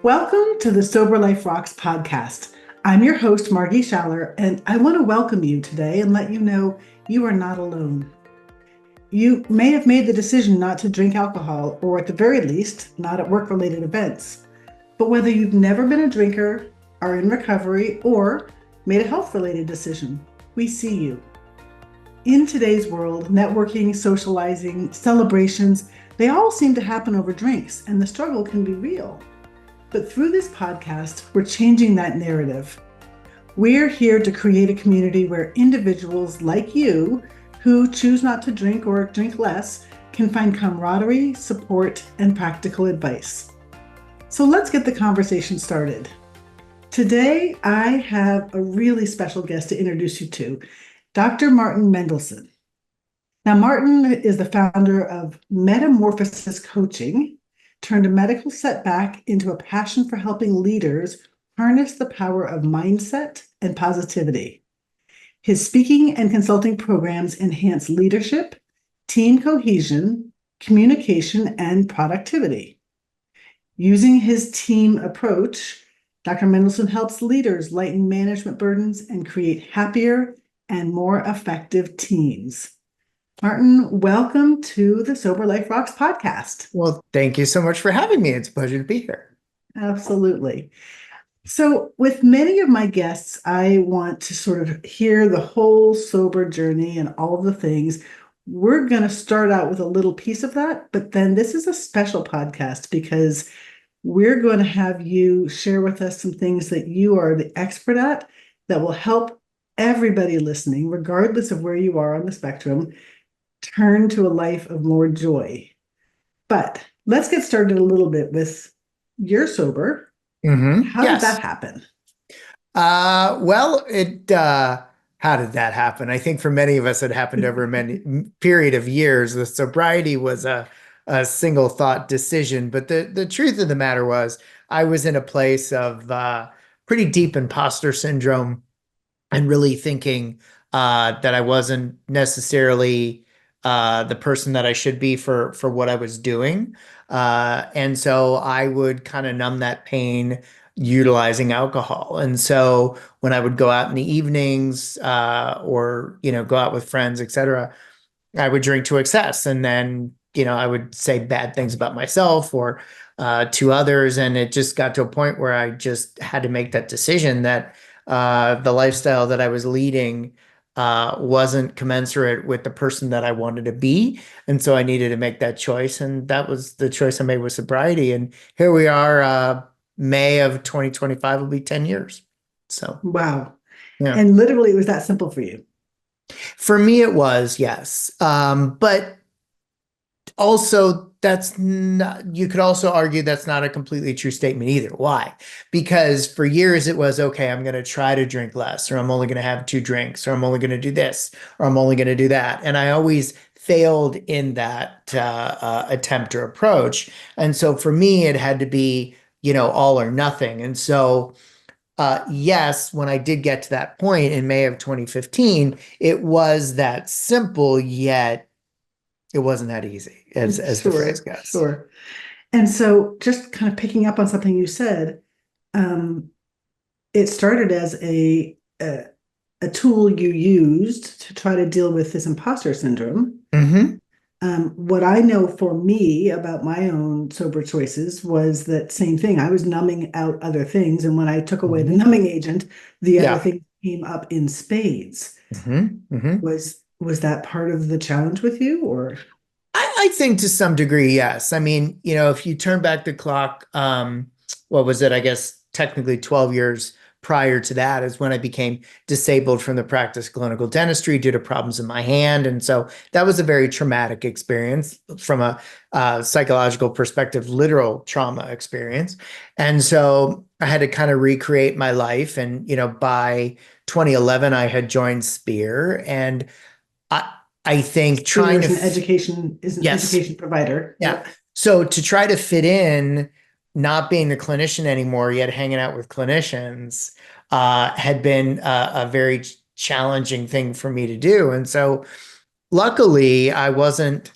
Welcome to the Sober Life Rocks podcast. I'm your host, Margie Schaller, and I want to welcome you today and let you know you are not alone. You may have made the decision not to drink alcohol, or at the very least, not at work-related events. But whether you've never been a drinker, are in recovery, or made a health-related decision, we see you. In today's world, networking, socializing, celebrations, they all seem to happen over drinks, and the struggle can be real. But through this podcast, we're changing that narrative. We're here to create a community where individuals like you who choose not to drink or drink less can find camaraderie, support, and practical advice. So let's get the conversation started. Today, I have a really special guest to introduce you to, Dr. Martin Mendelson. Now, Martin is the founder of Metamorphosis Coaching, turned a medical setback into a passion for helping leaders harness the power of mindset and positivity. His speaking and consulting programs enhance leadership, team cohesion, communication, and productivity. Using his team approach, Dr. Mendelson helps leaders lighten management burdens and create happier and more effective teams. Martin, welcome to the Sober Life Rocks podcast. Well, thank you so much for having me. It's a pleasure to be here. Absolutely. So with many of my guests, I want to sort of hear the whole sober journey and all of the things. We're going to start out with a little piece of that, but then this is a special podcast because we're going to have you share with us some things that you are the expert at that will help everybody listening, regardless of where you are on the spectrum, turn to a life of more joy. But let's get started a little bit with you're sober. How did that happen? How did that happen? I think for many of us, it happened over a many period of years. The sobriety was a single thought decision. But the truth of the matter was I was in a place of pretty deep imposter syndrome and really thinking that I wasn't necessarily the person that I should be for what I was doing. And so I would kind of numb that pain utilizing alcohol. And so when I would go out in the evenings or, go out with friends, et cetera, I would drink to excess. And then, I would say bad things about myself or to others. And it just got to a point where I just had to make that decision that the lifestyle that I was leading wasn't commensurate with the person that I wanted to be. And so I needed to make that choice. And that was the choice I made with sobriety. And here we are, May of 2025 will be 10 years. So, wow. Yeah. And literally it was that simple for you. For me, it was, yes. But also you could also argue that's not a completely true statement either. Why? Because for years it was, okay, I'm going to try to drink less, or I'm only going to have 2 drinks, or I'm only going to do this, or I'm only going to do that. And I always failed in that attempt or approach. And so for me, it had to be, all or nothing. And so yes, when I did get to that point in May of 2015, it was that simple, yet it wasn't that easy, as the phrase goes. Sure. And so just kind of picking up on something you said, it started as a tool you used to try to deal with this imposter syndrome. Mm-hmm. What I know for me about my own sober choices was that same thing. I was numbing out other things. And when I took away the numbing agent, the other thing came up in spades. Mm-hmm. Mm-hmm. Was that part of the challenge with you, or? I think to some degree, yes. I mean, if you turn back the clock, what was it? I guess technically 12 years prior to that is when I became disabled from the practice of clinical dentistry due to problems in my hand. And so that was a very traumatic experience from a psychological perspective, literal trauma experience. And so I had to kind of recreate my life. And, by 2011, I had joined SPEAR, and I think trying to education provider. Yeah. So to try to fit in, not being a clinician anymore, yet hanging out with clinicians, had been a very challenging thing for me to do. And so luckily I wasn't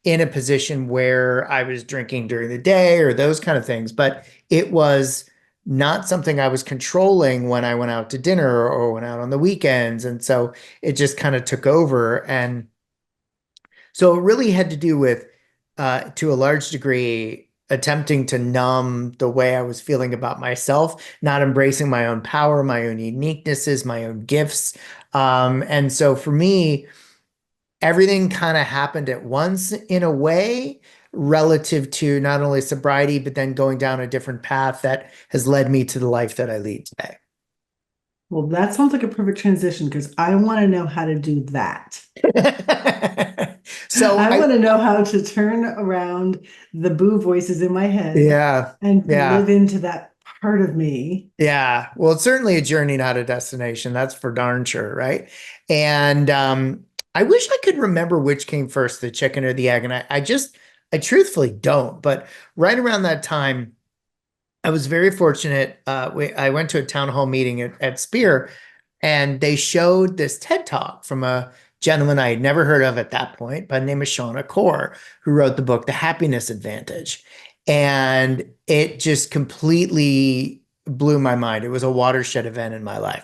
in a position where I was drinking during the day or those kind of things. But it was not something I was controlling when I went out to dinner or went out on the weekends. And so it just kind of took over. And so it really had to do with, to a large degree, attempting to numb the way I was feeling about myself, not embracing my own power, my own uniquenesses, my own gifts. And so for me, everything kind of happened at once in a way relative to not only sobriety, but then going down a different path that has led me to the life that I lead today. Well, that sounds like a perfect transition because I want to know how to do that. So I I, want to know how to turn around the boo voices in my head yeah, and live yeah. into that part of me. Yeah, well, it's certainly a journey, not a destination. That's for darn sure, right? And I wish I could remember which came first, the chicken or the egg. And I truthfully don't. But right around that time, I was very fortunate. I went to a town hall meeting at Spear, and they showed this TED Talk from a gentleman I had never heard of at that point by the name of Sean Akor, who wrote the book, The Happiness Advantage. And it just completely blew my mind. It was a watershed event in my life.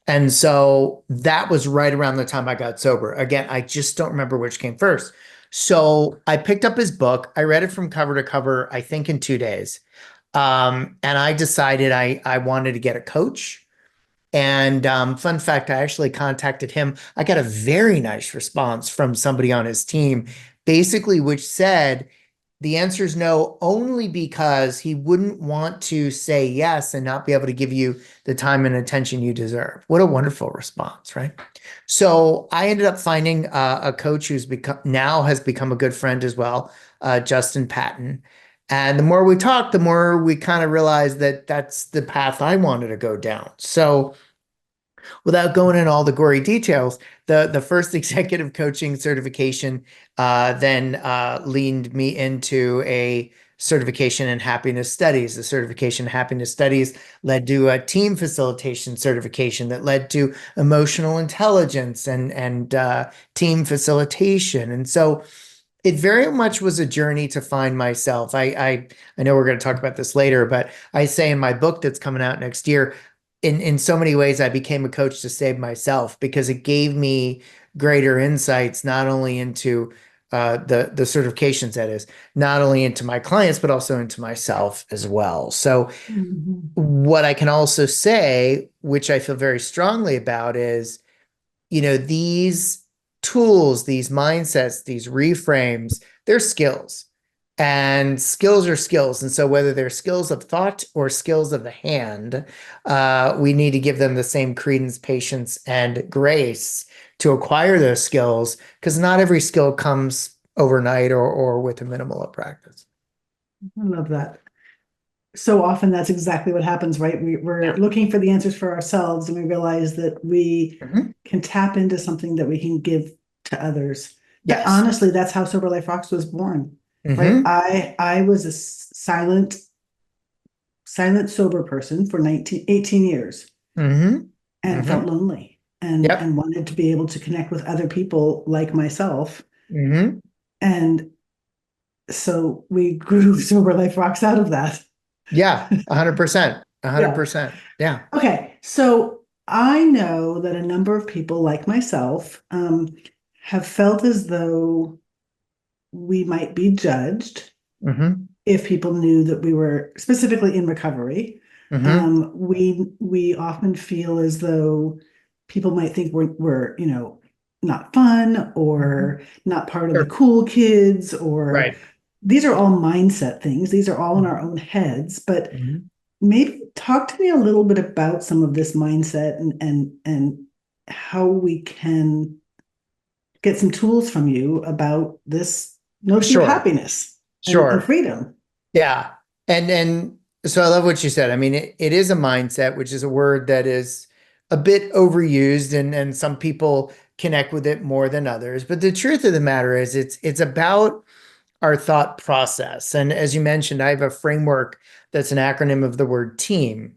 And so that was right around the time I got sober. Again, I just don't remember which came first. So I picked up his book. I read it from cover to cover, I think in 2 days. And I decided I wanted to get a coach. And fun fact, I actually contacted him. I got a very nice response from somebody on his team, basically, which said the answer is no, only because he wouldn't want to say yes and not be able to give you the time and attention you deserve. What a wonderful response, right? So I ended up finding a coach who's become now has become a good friend as well, Justin Patton. And the more we talked, the more we kind of realized that that's the path I wanted to go down. So without going into all the gory details, the first executive coaching certification then leaned me into a certification in happiness studies. The certification in happiness studies led to a team facilitation certification that led to emotional intelligence and team facilitation. And so it very much was a journey to find myself. I know we're going to talk about this later, but I say in my book that's coming out next year, in so many ways, I became a coach to save myself because it gave me greater insights, not only into the certifications, that is, not only into my clients, but also into myself as well. So Mhm. what I can also say, which I feel very strongly about, is these tools, these mindsets, these reframes, they're skills. And skills are skills. And so whether they're skills of thought or skills of the hand, we need to give them the same credence, patience, and grace to acquire those skills, because not every skill comes overnight or with a minimal of practice. I love that. So often that's exactly what happens, right? We're Yeah. looking for the answers for ourselves and we realize that we Mhm. can tap into something that we can give to others. That Yes. honestly, that's how Sober Life Rocks was born, right? Hmm. I was a silent sober person for 18 years Hmm. and felt Hmm. lonely and Yep. and wanted to be able to connect with other people like myself. Hmm. And so we grew Sober Life Rocks out of that. Yeah. 100%. a hundred Yeah. percent. Yeah. Okay, so I know that a number of people like myself have felt as though we might be judged Hmm. if people knew that we were specifically in recovery. Hmm. We often feel as though people might think we're not fun Hmm. or not part of the Sure. cool kids, or Right. these are all mindset things. These are all in our Mhm. own heads, but Mhm. maybe talk to me a little bit about some of this mindset and how we can get some tools from you about this notion of Sure. happiness and Sure. freedom. Yeah. And so I love what you said. I mean, it is a mindset, which is a word that is a bit overused, and some people connect with it more than others. But the truth of the matter is it's about our thought process. And as you mentioned, I have a framework that's an acronym of the word team,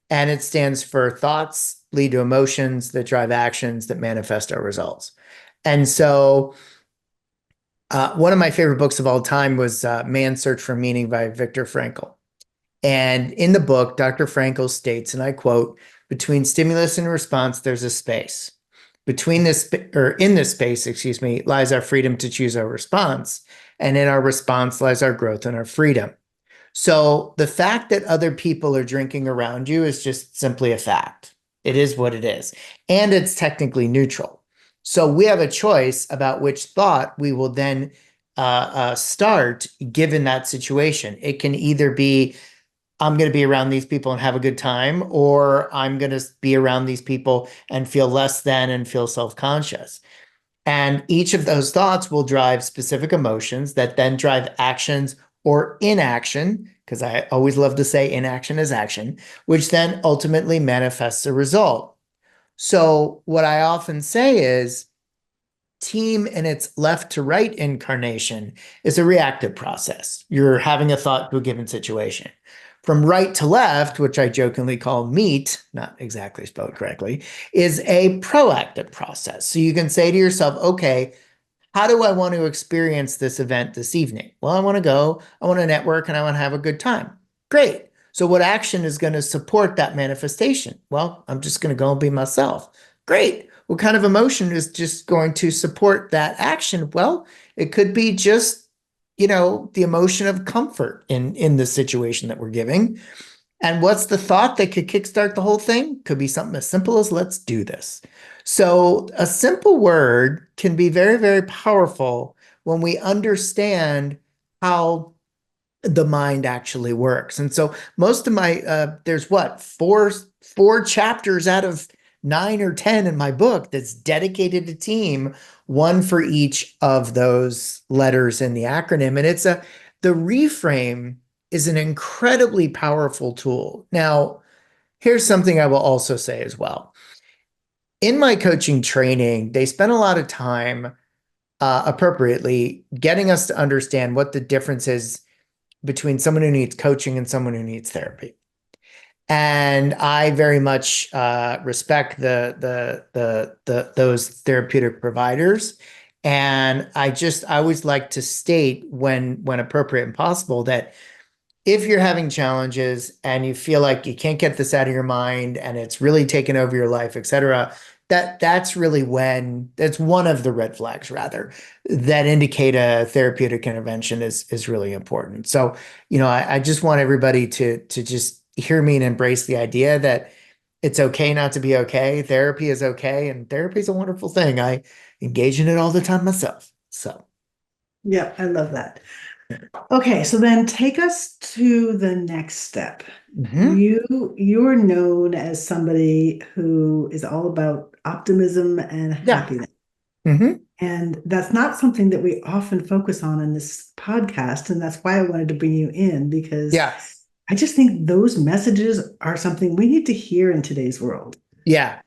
and it stands for thoughts lead to emotions that drive actions that manifest our results. And so one of my favorite books of all time was Man's Search for Meaning by Viktor Frankl. And in the book, Dr. Frankl states, and I quote, between stimulus and response, there's a space. Between this, or in this space, excuse me, lies our freedom to choose our response. And in our response lies our growth and our freedom. So the fact that other people are drinking around you is just simply a fact. It is what it is. And it's technically neutral. So we have a choice about which thought we will then start given that situation. It can either be, I'm going to be around these people and have a good time, or I'm going to be around these people and feel less than and feel self-conscious. And each of those thoughts will drive specific emotions that then drive actions or inaction, because I always love to say inaction is action, which then ultimately manifests a result. So, what I often say is team in its left to right incarnation is a reactive process. You're having a thought to a given situation. From right to left, which I jokingly call meet, not exactly spelled correctly, is a proactive process. So you can say to yourself, okay, how do I want to experience this event this evening? Well, I want to go, I want to network, and I want to have a good time. Great. So, what action is going to support that manifestation? Well, I'm just going to go and be myself. Great. What kind of emotion is just going to support that action? Well, it could be just, the emotion of comfort in the situation that we're giving. And what's the thought that could kickstart the whole thing? Could be something as simple as let's do this. So, a simple word can be very, very powerful when we understand how the mind actually works. And so, most of my there's what four chapters out of 9 or 10 in my book that's dedicated to team, one for each of those letters in the acronym. And the reframe is an incredibly powerful tool. Now, here's something I will also say as well. In my coaching training, they spend a lot of time appropriately getting us to understand what the difference is between someone who needs coaching and someone who needs therapy. And I very much respect those therapeutic providers. And I always like to state when appropriate and possible that if you're having challenges and you feel like you can't get this out of your mind and it's really taken over your life, et cetera, that's one of the red flags rather that indicate a therapeutic intervention is really important. So, I just want everybody to just hear me and embrace the idea that it's okay not to be okay. Therapy is okay, and therapy is a wonderful thing. I engage in it all the time myself. So, Yeah, I love that. Okay, so then take us to the next step. mhm. You're known as somebody who is all about optimism and Yeah. happiness. Mhm. And that's not something that we often focus on in this podcast. And that's why I wanted to bring you in, because Yeah. I just think those messages are something we need to hear in today's world. Yeah.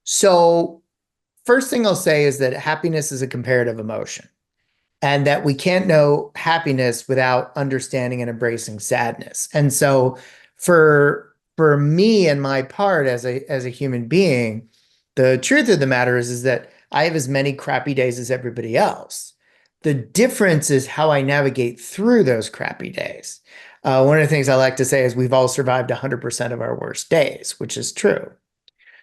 So, first thing I'll say is that happiness is a comparative emotion, and that we can't know happiness without understanding and embracing sadness. And so for me and my part as a human being, the truth of the matter is that I have as many crappy days as everybody else. The difference is how I navigate through those crappy days. One of the things I like to say is we've all survived 100% of our worst days, which is true.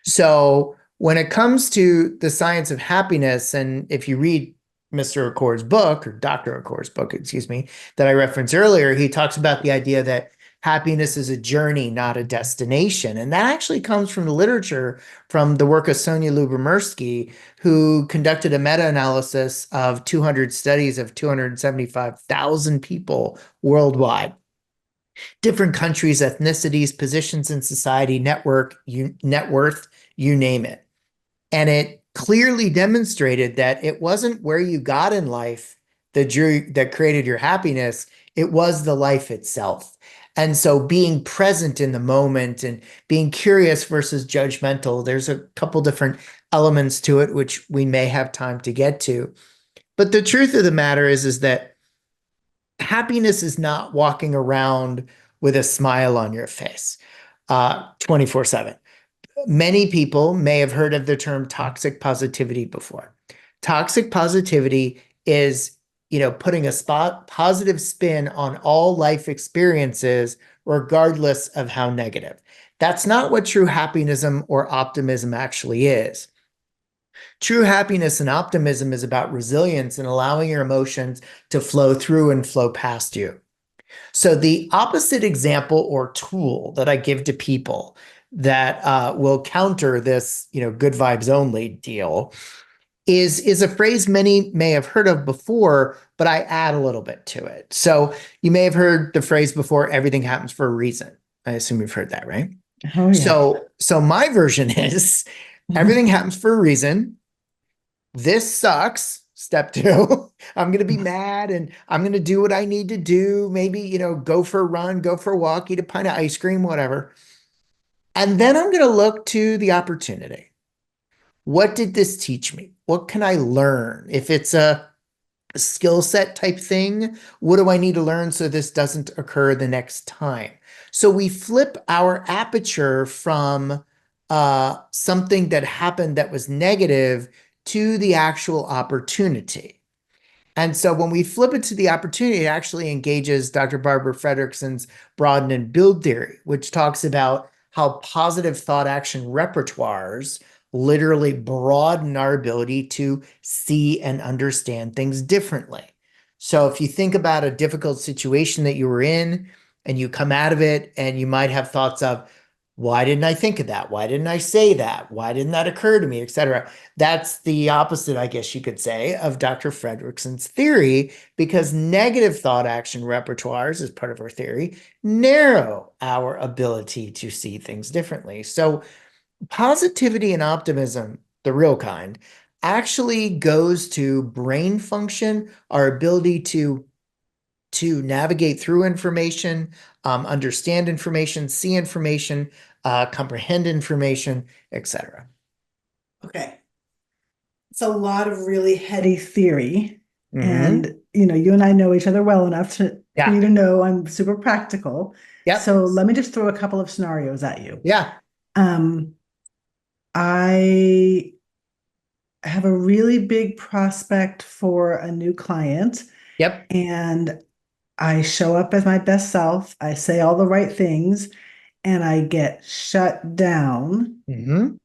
So when it comes to the science of happiness, and if you read Mr. Accord's book, or Dr. Accord's book, excuse me, that I referenced earlier, he talks about the idea that happiness is a journey, not a destination. And that actually comes from the literature from the work of Sonia Lyubomirsky, who conducted a meta-analysis of 200 studies of 275,000 people worldwide, different countries, ethnicities, positions in society, net worth, you name it. And it clearly demonstrated that it wasn't where you got in life that created your happiness, it was the life itself. And so being present in the moment and being curious versus judgmental, there's a couple different elements to it, which we may have time to get to. But the truth of the matter is that happiness is not walking around with a smile on your face 24/7. Many people may have heard of the term toxic positivity before. Toxic positivity is, putting a positive spin on all life experiences regardless of how negative. That's not what true happiness or optimism actually is. True happiness and optimism is about resilience and allowing your emotions to flow through and flow past you. So the opposite example or tool that I give to people that will counter this, good vibes only deal is a phrase many may have heard of before, but I add a little bit to it. So you may have heard the phrase before, everything happens for a reason. I assume you've heard that, right? Oh, yeah. So my version is everything happens for a reason. This sucks. Step two, I'm going to be mad and I'm going to do what I need to do. Maybe, go for a run, go for a walk, eat a pint of ice cream, whatever. And then I'm going to look to the opportunity. What did this teach me? What can I learn? If it's a skill set type thing, what do I need to learn so this doesn't occur the next time? So we flip our aperture from something that happened that was negative to the actual opportunity. And so when we flip it to the opportunity, it actually engages Dr. Barbara Fredrickson's broaden and build theory, which talks about how positive thought action repertoires literally broaden our ability to see and understand things differently. So if you think about a difficult situation that you were in and you come out of it and you might have thoughts of, why didn't I think of that? Why didn't I say that? Why didn't that occur to me, etc.? That's the opposite, I guess you could say, of Dr. Fredrickson's theory, because negative thought action repertoires, as part of our theory, narrow our ability to see things differently. So positivity and optimism, the real kind, actually goes to brain function, our ability to navigate through information, understand information, see information, comprehend information, etc. Okay. It's a lot of really heady theory. Mm-hmm. And, you and I know each other well enough for you Yeah. to know I'm super practical. Yep. So let me just throw a couple of scenarios at you. Yeah. Um, I have a really big prospect for a new client, Yep. and I show up as my best self. I say all the right things, and I get shut down, Mm-hmm.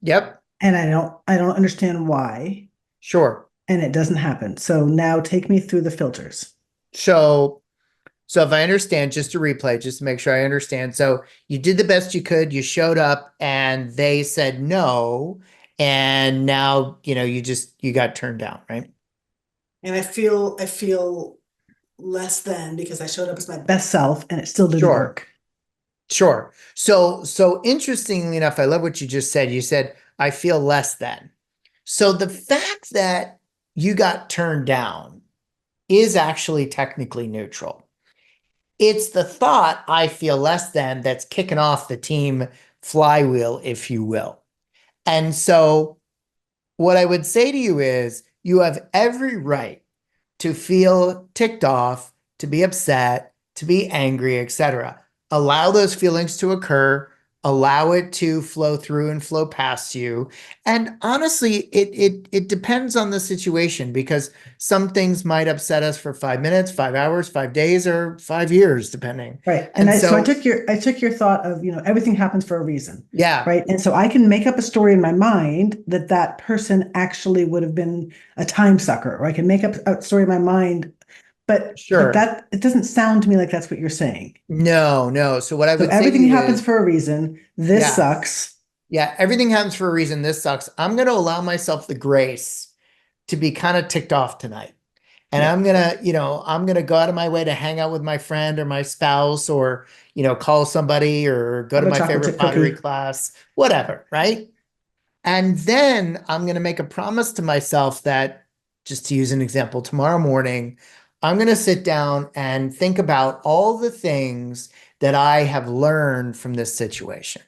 Yep. and I don't understand why, Sure. and it doesn't happen. So now take me through the filters. So, so if I understand, just to replay, just to make sure I understand. So you did the best you could, you showed up and they said no, and now, you got turned down, right? And I feel less than because I showed up as my best self and it still didn't Sure. work. Sure. So interestingly enough, I love what you just said. You said, I feel less than. So the fact that you got turned down is actually technically neutral. It's the thought, I feel less than, that's kicking off the team flywheel, if you will. And so what I would say to you is you have every right to feel ticked off, to be upset, to be angry, etc. Allow those feelings to occur, allow it to flow through and flow past you. And honestly, it depends on the situation, because some things might upset us for 5 minutes, 5 hours, 5 days, or 5 years, depending. Right. And And I so, took your thought of, everything happens for a reason. yeah, Right. And so I can make up a story in my mind that that person actually would have been a time sucker, or I can make up a story in my mind, but sure. that it doesn't sound to me like that's what you're saying. No, no. So what I So would say to everything you happens is, for a reason. This yeah, sucks. yeah, everything happens for a reason. This sucks. I'm going to allow myself the grace to be kind of ticked off tonight. And Yeah. I'm gonna go out of my way to hang out with my friend or my spouse, or, call somebody or go Have to a my chocolate favorite chip pottery cookie. class, whatever, right? And then I'm gonna make a promise to myself that, just to use an example, tomorrow morning, I'm gonna sit down and think about all the things that I have learned from this situation.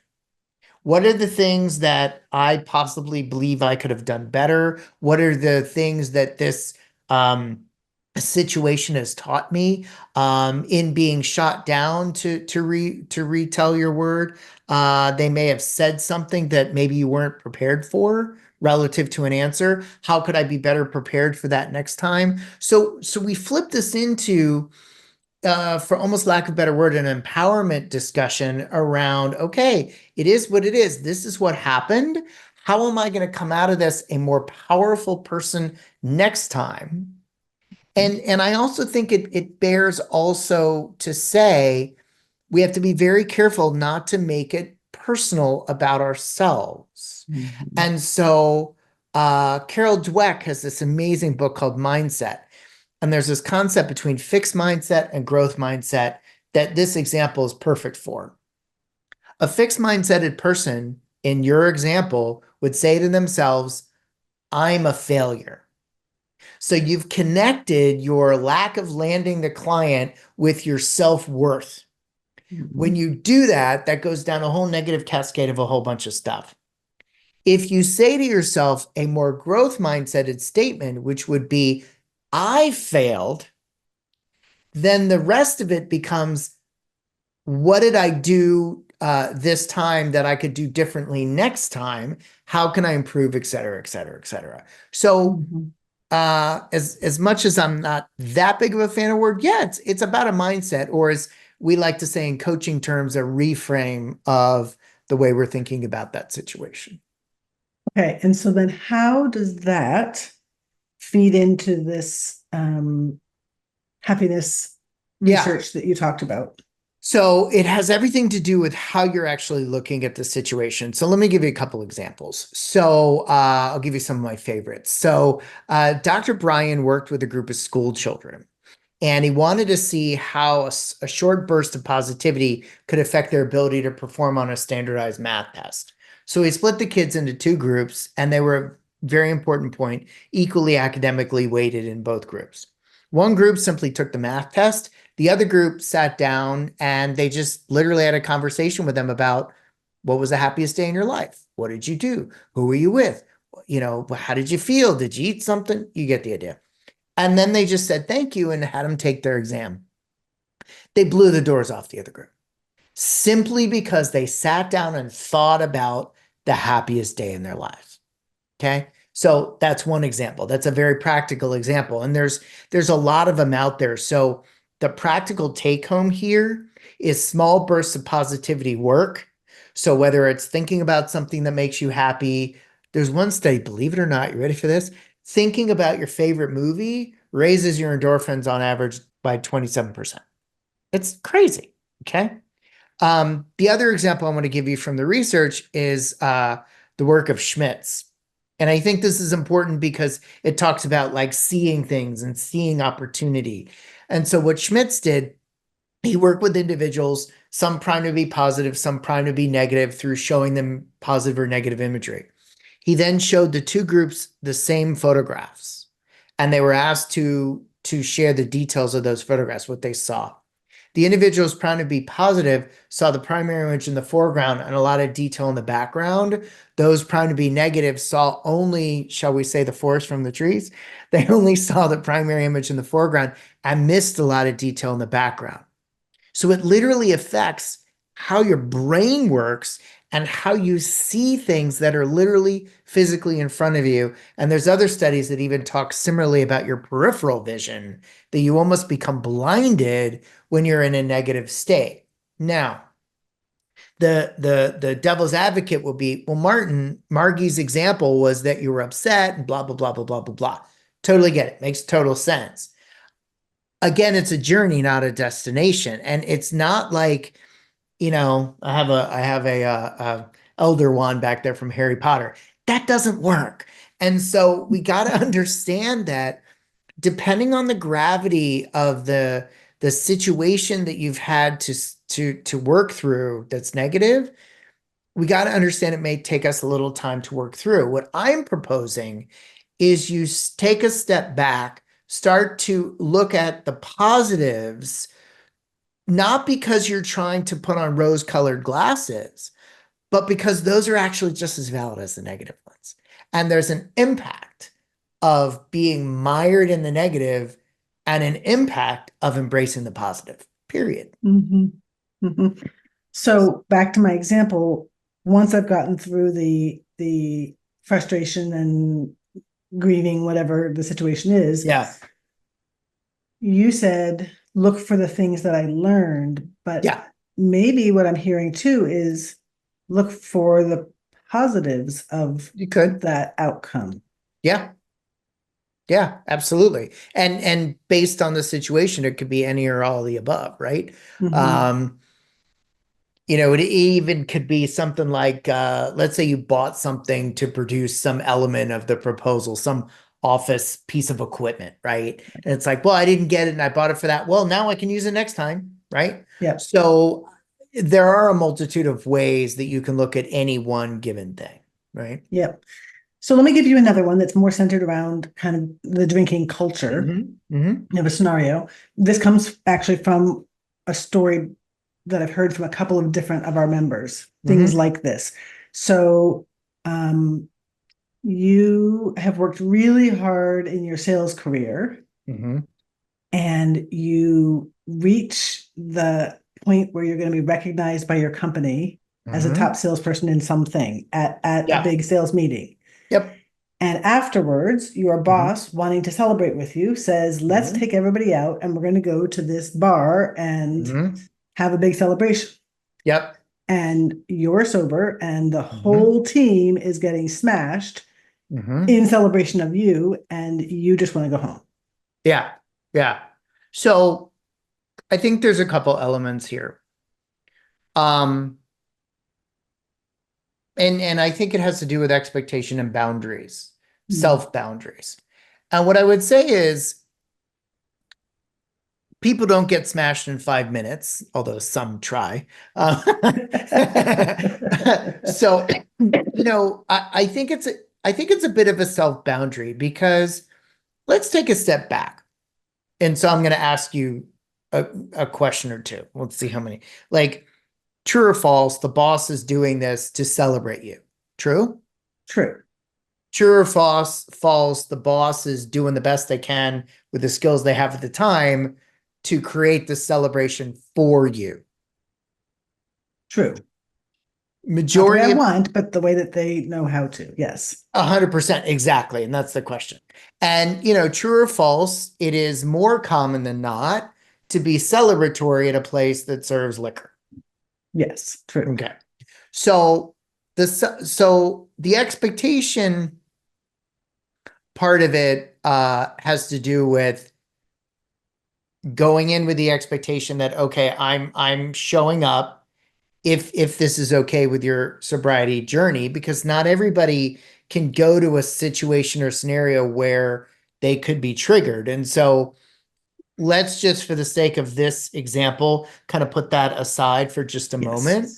What are the things that I possibly believe I could have done better? What are the things that this situation has taught me in being shot down to retell your word? They may have said something that maybe you weren't prepared for relative to an answer. How could I be better prepared for that next time? So we flip this into for almost lack of a better word, an empowerment discussion around, okay, it is what it is. This is what happened. How am I going to come out of this a more powerful person next time? And I also think it bears also to say we have to be very careful not to make it personal about ourselves. Mhm. And so Carol Dweck has this amazing book called Mindset. And there's this concept between fixed mindset and growth mindset that this example is perfect for. A fixed mindseted person, in your example, would say to themselves, I'm a failure. So you've connected your lack of landing the client with your self-worth. When Mhm. you do that, that goes down a whole negative cascade of a whole bunch of stuff. If you say to yourself a more growth mindseted statement, which would be, I failed, then the rest of it becomes, what did I do this time that I could do differently next time? How can I improve, et cetera, et cetera, et cetera. So Mhm. as much as I'm not that big of a fan of word, yeah, it's about a mindset, or as we like to say in coaching terms, a reframe of the way we're thinking about that situation. Okay, and so then how does that feed into this happiness Yeah. research that you talked about? So it has everything to do with how you're actually looking at the situation. So let me give you a couple examples. So I'll give you some of my favorites. So Dr. Bryan worked with a group of school children, and he wanted to see how a short burst of positivity could affect their ability to perform on a standardized math test. So he split the kids into two groups, and they were, very important point, equally academically weighted in both groups. One group simply took the math test. The other group sat down and they just literally had a conversation with them about, what was the happiest day in your life? What did you do? Who were you with? How did you feel? Did you eat something? You get the idea. And then they just said thank you and had them take their exam. They blew the doors off the other group simply because they sat down and thought about the happiest day in their lives. Okay. So that's one example. That's a very practical example. And there's a lot of them out there. So the practical take home here is small bursts of positivity work. So whether it's thinking about something that makes you happy, there's one study, believe it or not, you ready for this? Thinking about your favorite movie raises your endorphins on average by 27%. It's crazy. Okay. The other example I want to give you from the research is the work of Schmitz. And I think this is important because it talks about like seeing things and seeing opportunity. And so what Schmitz did, he worked with individuals, some primed to be positive, some primed to be negative, through showing them positive or negative imagery. He then showed the two groups the same photographs, and they were asked to share the details of those photographs, what they saw. The individuals primed to be positive saw the primary image in the foreground and a lot of detail in the background. Those primed to be negative saw only, shall we say, the forest from the trees. They only saw the primary image in the foreground and missed a lot of detail in the background. So it literally affects how your brain works and how you see things that are literally physically in front of you. And there's other studies that even talk similarly about your peripheral vision, that you almost become blinded when you're in a negative state. Now, the devil's advocate will be, well, Margie's example was that you were upset and blah, blah, blah, blah, blah, blah, blah. Totally get it. Makes total sense. Again, it's a journey, not a destination. And it's not like, I have a elder wand back there from Harry Potter. That doesn't work. And so we got to understand that depending on the gravity of the situation that you've had to work through that's negative, we got to understand it may take us a little time to work through. What I'm proposing is you take a step back, start to look at the positives, not because you're trying to put on rose-colored glasses, but because those are actually just as valid as the negative ones. And there's an impact of being mired in the negative and an impact of embracing the positive, period. Mhm. Mhm. So back to my example, once I've gotten through the frustration and grieving, whatever the situation is, Yeah. you said look for the things that I learned, but Yeah, maybe what I'm hearing too is look for the positives of you could. that outcome. Yeah. Yeah, absolutely. And based on the situation, it could be any or all of the above, right? Hmm. Um, it even could be something like, let's say you bought something to produce some element of the proposal, some office piece of equipment, right? And it's like, well, I didn't get it and I bought it for that. Well, now I can use it next time, right? Yep. So there are a multitude of ways that you can look at any one given thing, right? Yep. So let me give you another one that's more centered around kind of the drinking culture Hmm. Hmm. of a scenario. This comes actually from a story that I've heard from a couple of different of our members, things Hmm. like this. So um, you have worked really hard in your sales career Hmm. and you reach the point where you're going to be recognized by your company as a top Hmm. salesperson in something at a Yeah. big sales meeting. Yep. And afterwards, your Hmm. boss, wanting to celebrate with you, says, let's Hmm. take everybody out and we're going to go to this bar and Hmm. have a big celebration. Yep. And you're sober, and the Hmm. whole team is getting smashed Hmm. in celebration of you, and you just want to go home. Yeah. Yeah. So I think there's a couple elements here. Um, and I think it has to do with expectation and boundaries, Mm. self boundaries. And what I would say is people don't get smashed in 5 minutes, although some try. Uh, so, I think it's a bit of a self boundary because let's take a step back. And so I'm going to ask you a question or two. Let's see how many. Like, true or false, the boss is doing this to celebrate you. True? True. True or false, the boss is doing the best they can with the skills they have at the time to create the celebration for you. True. Not the way I Majority of want, but the way that they know how to. Yes. 100% exactly. And that's the question. And, true or false, it is more common than not to be celebratory at a place that serves liquor. Yes. True. Okay. So the expectation part of it has to do with going in with the expectation that okay, I'm showing up if this is okay with your sobriety journey, because not everybody can go to a situation or scenario where they could be triggered. And so let's just, for the sake of this example, kind of put that aside for just a Yes. moment.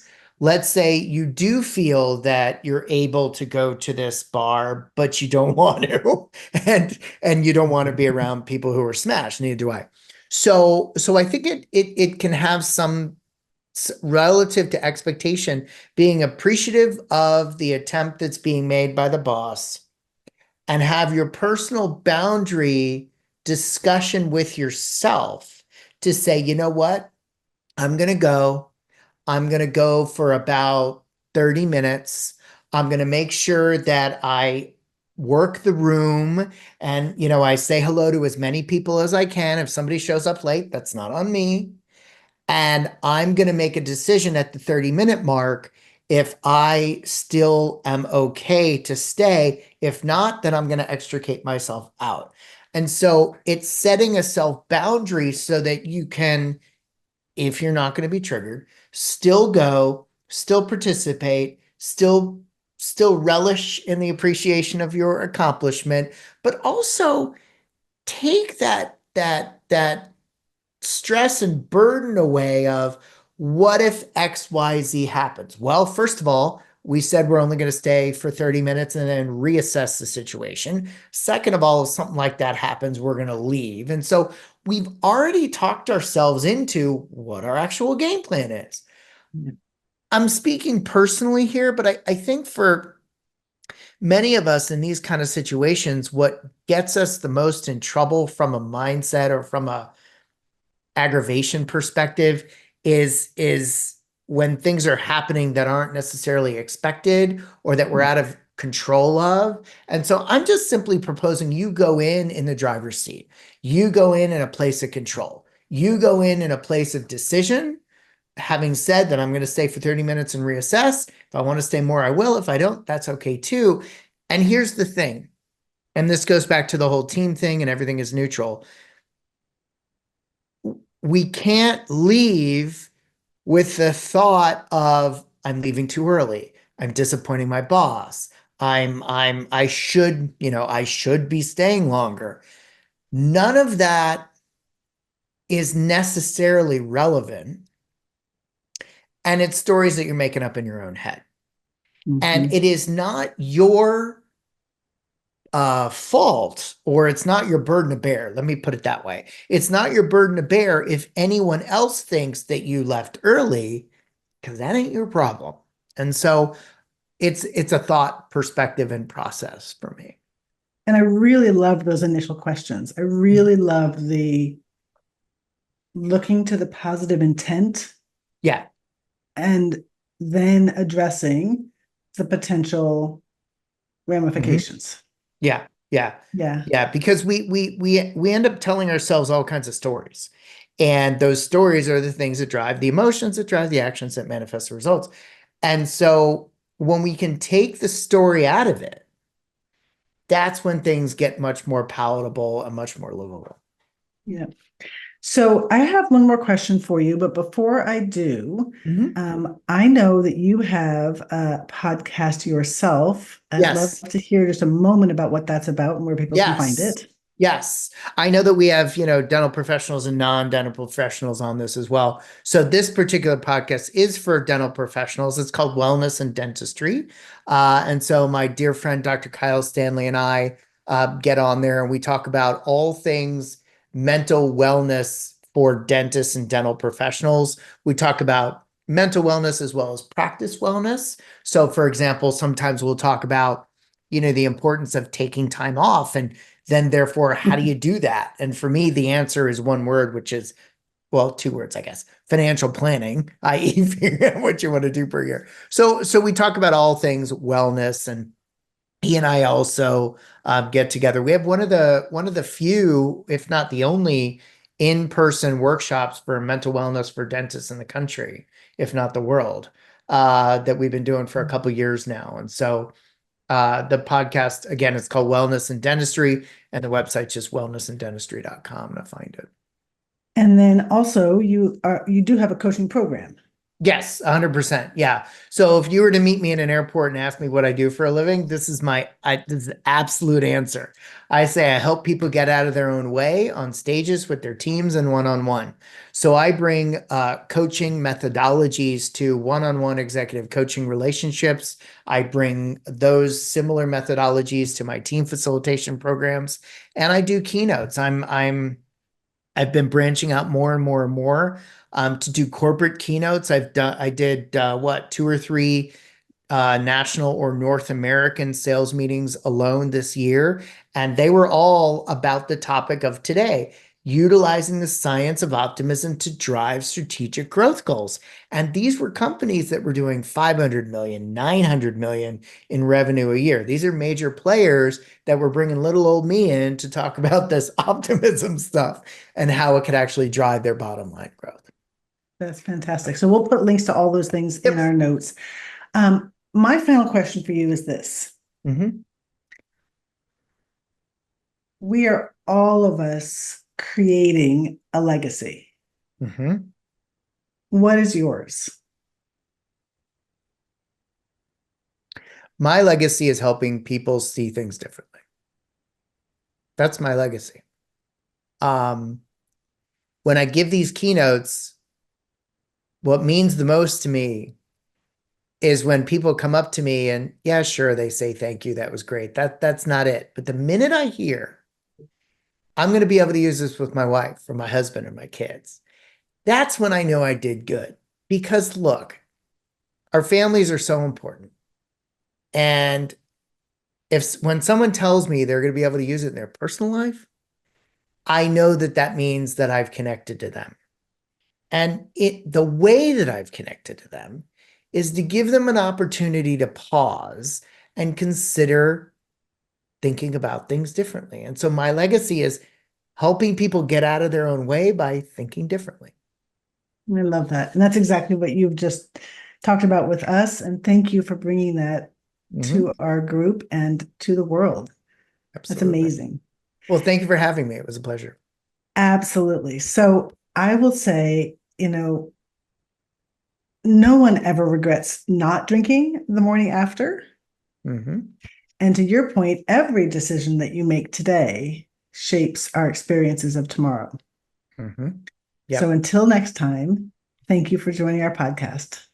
Let's say you do feel that you're able to go to this bar, but you don't want to, and you don't want to be around people who are smashed. Neither do I. So I think it can have some relative to expectation, being appreciative of the attempt that's being made by the boss and have your personal boundary discussion with yourself to say, you know what? I'm going to go. I'm going to go for about 30 minutes. I'm going to make sure that I work the room and, I say hello to as many people as I can. If somebody shows up late, that's not on me. And I'm going to make a decision at the 30-minute mark if I still am okay to stay. If not, then I'm going to extricate myself out. And so it's setting a self boundary so that you can, if you're not going to be triggered, still go, still participate, still relish in the appreciation of your accomplishment, but also take that stress and burden away of what if XYZ happens? Well, first of all, we said we're only going to stay for 30 minutes and then reassess the situation. Second of all, if something like that happens, we're going to leave. And so we've already talked ourselves into what our actual game plan is. I'm speaking personally here, but I think for many of us in these kind of situations, what gets us the most in trouble from a mindset or from a aggravation perspective is when things are happening that aren't necessarily expected or that we're out of control of. And so I'm just simply proposing you go in the driver's seat. You go in a place of control. You go in a place of decision, having said that I'm going to stay for 30 minutes and reassess. If I want to stay more, I will. If I don't, that's okay too. And here's the thing, and this goes back to the whole team thing and everything is neutral. We can't leave with the thought of, I'm leaving too early. I'm disappointing my boss. I should, I should be staying longer. None of that is necessarily relevant. And it's stories that you're making up in your own head. And Mhm. it is not your fault, or it's not your burden to bear. Let me put it that way. It's not your burden to bear if anyone else thinks that you left early, because that ain't your problem. And so it's a thought, perspective, and process for me. And I really love those initial questions. I really love the looking to the positive intent Yeah. and then addressing the potential Mhm. ramifications. Yeah. Yeah. Yeah. Yeah. Because we end up telling ourselves all kinds of stories. And those stories are the things that drive the emotions, that drive the actions, that manifest the results. And so when we can take the story out of it, that's when things get much more palatable and much more livable. Yeah. So I have one more question for you, but before I do, Mhm. I know that you have a podcast yourself. I'd love Yes. to hear just a moment about what that's about and where people can find Yes. it. Yes. I know that we have, dental professionals and non-dental professionals on this as well. So this particular podcast is for dental professionals. It's called Wellness and Dentistry. And so my dear friend, Dr. Kyle Stanley, and I get on there and we talk about all things mental wellness for dentists and dental professionals. We talk about mental wellness as well as practice wellness. So for example, sometimes we'll talk about, the importance of taking time off, and then therefore, how do you do that? And for me, the answer is one word, which is, well, two words, I guess: financial planning, i.e., figure out what you want to do per year. So we talk about all things wellness, and he and I also get together. We have one of the few, if not the only, in-person workshops for mental wellness for dentists in the country, if not the world, that we've been doing for a couple years now. And so the podcast, again, it's called Wellness and Dentistry, and the website's just wellnessanddentistry.com to find it. And then also you do have a coaching program. Yes, 100%. Yeah. So if you were to meet me in an airport and ask me what I do for a living, this is the absolute answer. I say I help people get out of their own way on stages with their teams and one-on-one. So I bring coaching methodologies to one-on-one executive coaching relationships. I bring those similar methodologies to my team facilitation programs, and I do keynotes. I've been branching out more and more and more to do corporate keynotes. I did what, two or three national or North American sales meetings alone this year, and they were all about the topic of today: utilizing the science of optimism to drive strategic growth goals. And these were companies that were doing 500 million, 900 million in revenue a year. These are major players that were bringing little old me in to talk about this optimism stuff and how it could actually drive their bottom line growth. That's fantastic. So we'll put links to all those things in Yep. our notes. My final question for you is this. Mm-hmm. We are all of us creating a legacy. Mm-hmm. What is yours? My legacy is helping people see things differently. That's my legacy. Um, when I give these keynotes, what means the most to me is when people come up to me and, yeah, sure, they say thank you, that was great. That's not it. But the minute I hear, I'm going to be able to use this with my wife or my husband or my kids, that's when I know I did good. Because look, our families are so important. And if when someone tells me they're going to be able to use it in their personal life, I know that that means that I've connected to them. And the way that I've connected to them is to give them an opportunity to pause and consider thinking about things differently. And so my legacy is helping people get out of their own way by thinking differently. I love that. And that's exactly what you've just talked about with us. And thank you for bringing that Mm-hmm. to our group and to the world. That's Absolutely. amazing. Well, thank you for having me. It was a pleasure. Absolutely. So I will say, no one ever regrets not drinking the morning after. Mm-hmm. And to your point, every decision that you make today shapes our experiences of tomorrow. Mm-hmm. So Yep. until next time, thank you for joining our podcast.